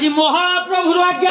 आज महाप्रभु आज्ञा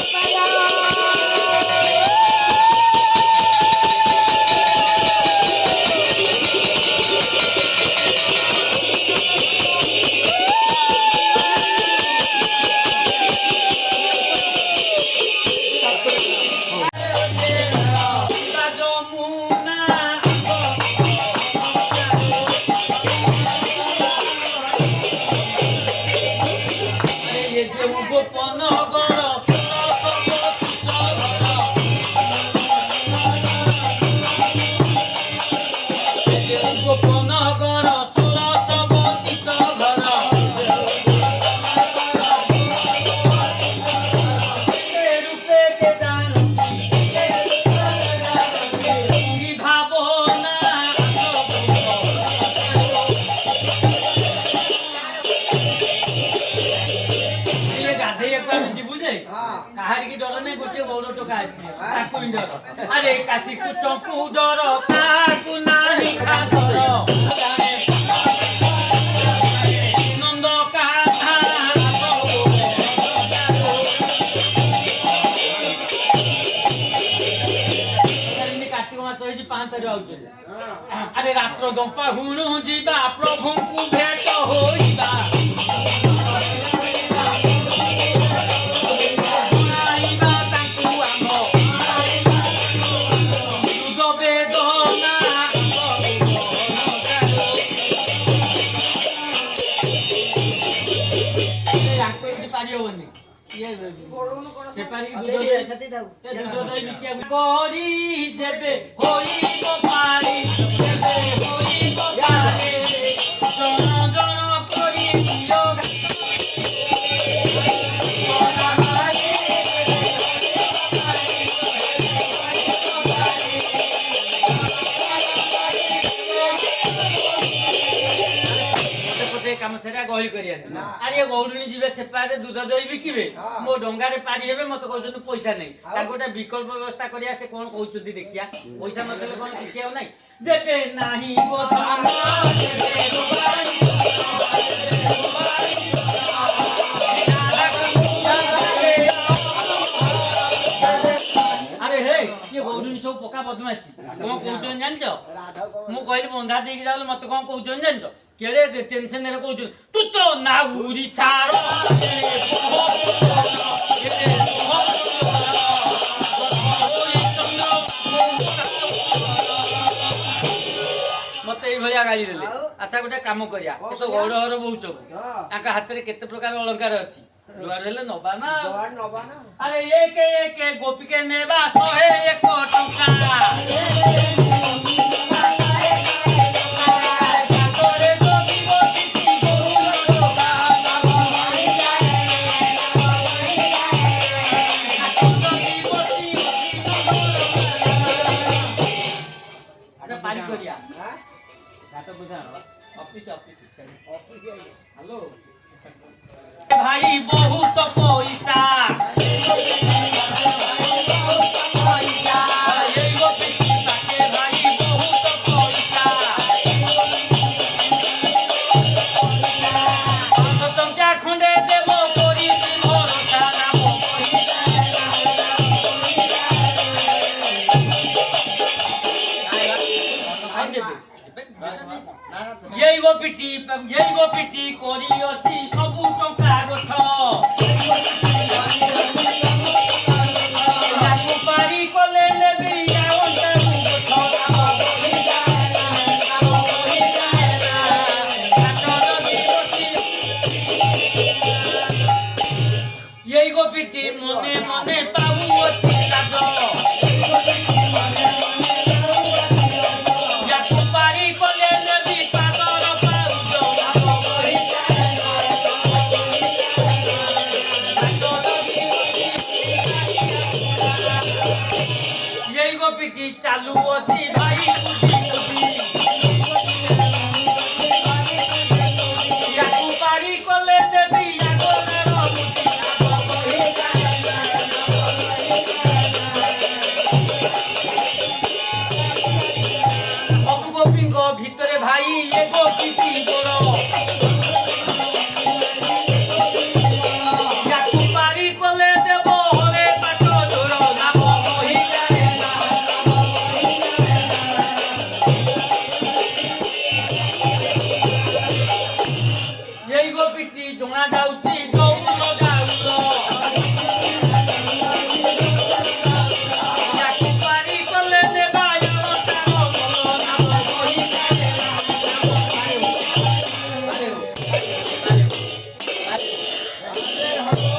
अरे काशी कुटों डर काकू नाही खातर नंद काथा कार्तिक मास होई 5 तारिख आउछ अरे रात्र गंपा हुणु जीवा प्रभु को भेट होइबा गहली करिया अरे गौरुणी जीवे सेपारे दूध दही बिकिबे मो डंगारे पारी हेबे मते कहउछन पैसा नै ताकोटा विकल्प व्यवस्था करिया से कोन कहउछु देखिया पैसा नथले कोन किछि आउ नै जेबे नाही गोधन जेबे रुबानी अरे हे ये गौरुणी सब पका बदमाशी कोन कहउछन जानछो मु कहली बंधा देकी जावले मते कोन कहउछन जानछो केड़े टेंशन ने कहउछ तू तो ना उरी छारो मते ई भलिया गाली देले अच्छा गोटे काम करिया ए तो गौड़ हर बहु सब आका हाथ रे केते प्रकार अलंकार अछि जुआर हेले नबा ना अरे एक गोपी के नेबा 101 टका भाई बहुत पैसा खंडे देव यही गोपीटी करी अछि सबु टंका गोठ याकु पारी कोले लेबी आउंटा गोठ यही गोपीटी मने मने पाऊ अछि लाज याकु पारी कोले लेबी की चालू होती भाई या कुपारी कोले देबी या गोरे रोटी अब गोपी को भीतर भाई ये गोपी की गोरो या कुपारी को ହବ